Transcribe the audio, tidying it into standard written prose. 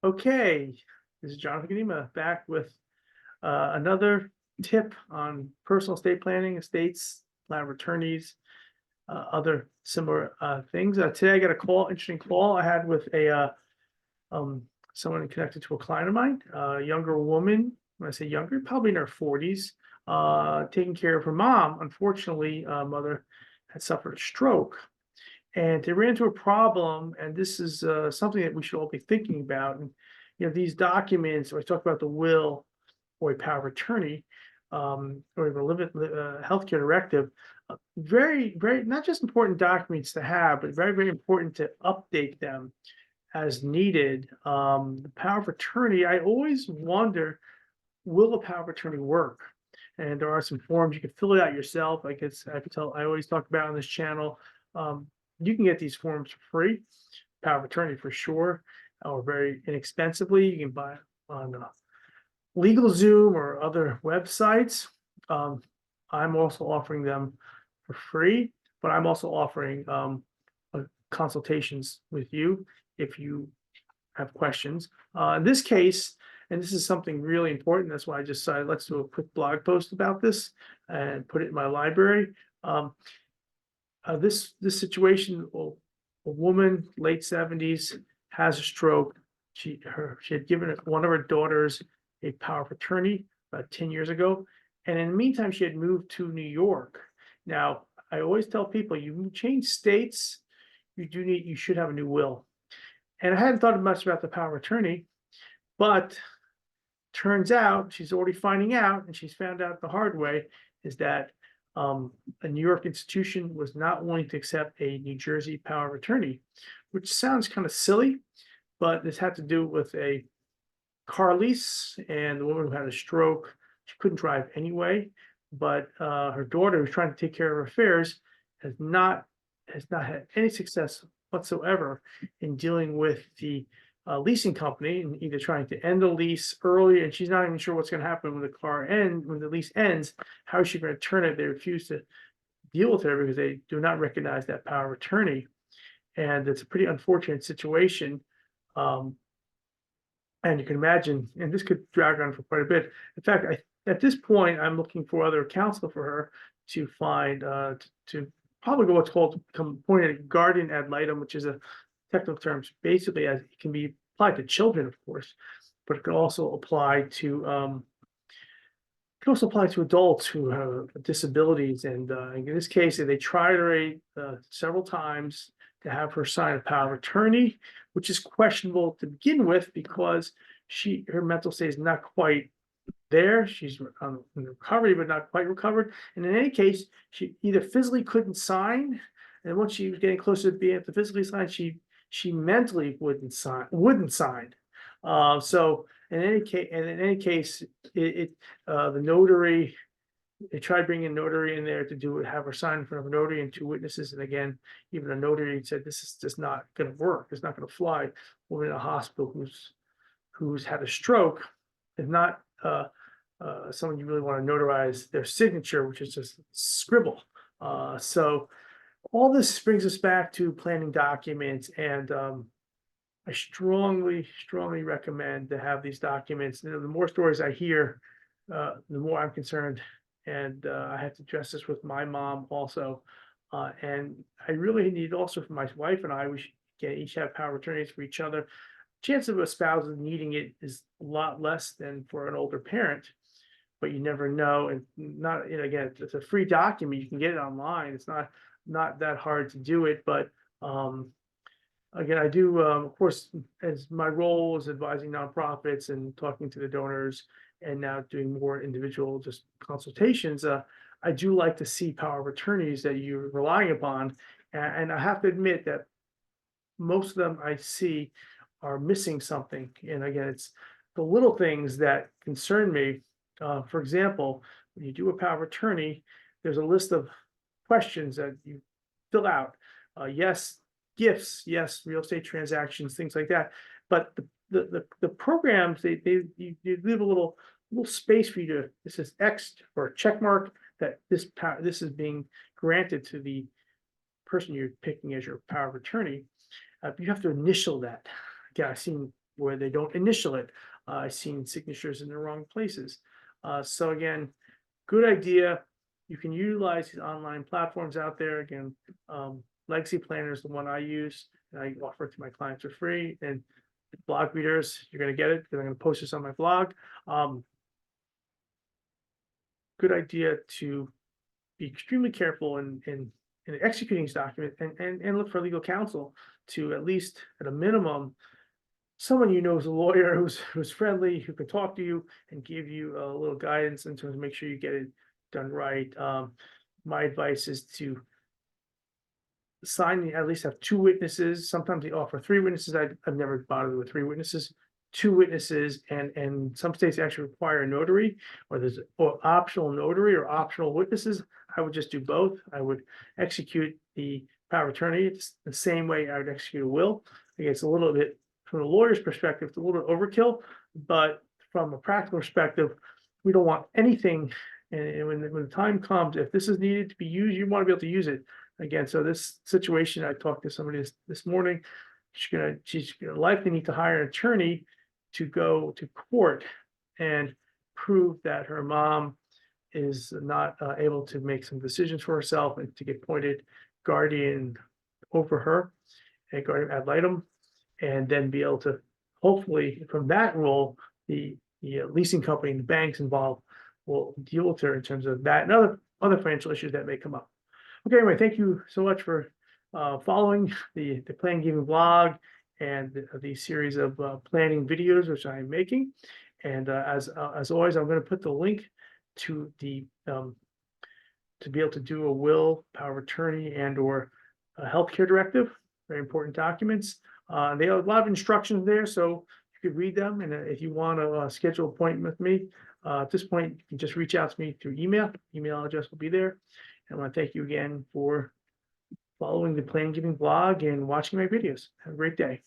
Okay, this is Jonathan Ganima back with another tip on personal estate planning, estates, power of attorneys, other similar things. Today I got a call, interesting call I had with a someone connected to a client of mine, a younger woman. When I say younger, probably in her 40s, taking care of her mom. Unfortunately, mother had suffered a stroke, and they ran into a problem, and this is something that we should all be thinking about. And these documents, or I talk about the will or a power of attorney, or the healthcare directive, very, very not just important documents to have, but very, very important to update them as needed. The power of attorney, I always wonder, will a power of attorney work? And there are some forms you can fill it out yourself. I always talk about on this channel. Um, you can get these forms for free, power of attorney for sure, or very inexpensively. You can buy it on LegalZoom or other websites. Um, I'm also offering them for free, but I'm also offering consultations with you if you have questions. In this case, and this is something really important, that's why I just decided let's do a quick blog post about this and put it in my library. This situation, a woman, late 70s, has a stroke. She had given one of her daughters a power of attorney about 10 years ago, and in the meantime, she had moved to New York. Now, I always tell people, you change states, you should have a new will. And I hadn't thought much about the power of attorney, but turns out she's already finding out, and she's found out the hard way, is that a New York institution was not willing to accept a New Jersey power of attorney, which sounds kind of silly, but this had to do with a car lease, and the woman who had a stroke, she couldn't drive anyway, but her daughter, who's trying to take care of her affairs, has not had any success whatsoever in dealing with the leasing company, and either trying to end the lease early, and she's not even sure what's going to happen when the lease ends. How is she going to turn it? They refuse to deal with her because they do not recognize that power of attorney, and it's a pretty unfortunate situation. Um, and you can imagine, and this could drag on for quite a bit. In fact, at this point, I'm looking for other counsel for her to find to probably go what's called appointed guardian ad litem, which is a technical term. Basically, as it can be applied to children, of course, but it can also apply to adults who have disabilities. And in this case, they tried her several times to have her sign a power of attorney, which is questionable to begin with because her mental state is not quite there. She's in recovery, but not quite recovered. And in any case, she either physically couldn't sign, and once she was getting closer to being able to physically sign, she mentally wouldn't sign. So in any case, the notary. They tried bringing a notary in there to have her sign in front of a notary and two witnesses, and again, even a notary said this is just not going to work. It's not going to fly. Woman in a hospital who's had a stroke is not someone you really want to notarize their signature, which is just scribble. So all this brings us back to planning documents, and I strongly, strongly recommend to have these documents. The more stories I hear, the more I'm concerned, and I have to address this with my mom also. And I really need also for my wife and I, we should each have power of attorneys for each other. Chance of a spouse needing it is a lot less than for an older parent, but you never know. And not, again, it's a free document. You can get it online. It's not that hard to do it, but again, I do, of course, as my role is advising nonprofits and talking to the donors, and now doing more individual just consultations. I do like to see power of attorneys that you're relying upon, and I have to admit that most of them I see are missing something. And again, it's the little things that concern me. For example, when you do a power of attorney, there's a list of questions that you fill out. Yes, gifts, yes, real estate transactions, things like that. But the programs, you leave a little space for you to, this is X or a check mark that this is being granted to the person you're picking as your power of attorney. You have to initial that. Again, I've seen where they don't initial it. I've seen signatures in the wrong places. So again, good idea. You can utilize these online platforms out there. Again, Legacy Planner is the one I use, and I offer it to my clients for free. And blog readers, you're going to get it because I'm going to post this on my blog. Good idea to be extremely careful in executing this document, and look for legal counsel to, at least at a minimum, someone you know is a lawyer who's friendly, who can talk to you and give you a little guidance in terms of make sure you get it done right. My advice is to sign, at least have two witnesses. Sometimes they offer three witnesses. I've never bothered with three witnesses. Two witnesses, and some states actually require a notary, or there's optional notary or optional witnesses. I would just do both. I would execute the power of attorney. It's the same way I would execute a will. I guess a little bit from the lawyer's perspective, it's a little bit overkill, but from a practical perspective, we don't want anything. And when the time comes, if this is needed to be used, you want to be able to use it. Again, so this situation, I talked to somebody this morning. She's gonna likely need to hire an attorney to go to court and prove that her mom is not able to make some decisions for herself, and to get appointed guardian over her, a guardian ad litem, and then be able to, hopefully from that role, the leasing company and the banks involved will deal with her in terms of that and other financial issues that may come up. Okay, anyway, thank you so much for following the Plan Giving blog and the series of planning videos which I am making. And as always, I'm going to put the link to the to be able to do a will, power of attorney, and or a healthcare directive. Very important documents. They have a lot of instructions there, so you could read them. And if you want to schedule an appointment with me, at this point, you can just reach out to me through email. Email address will be there. I want to thank you again for following the Plan Giving blog and watching my videos. Have a great day.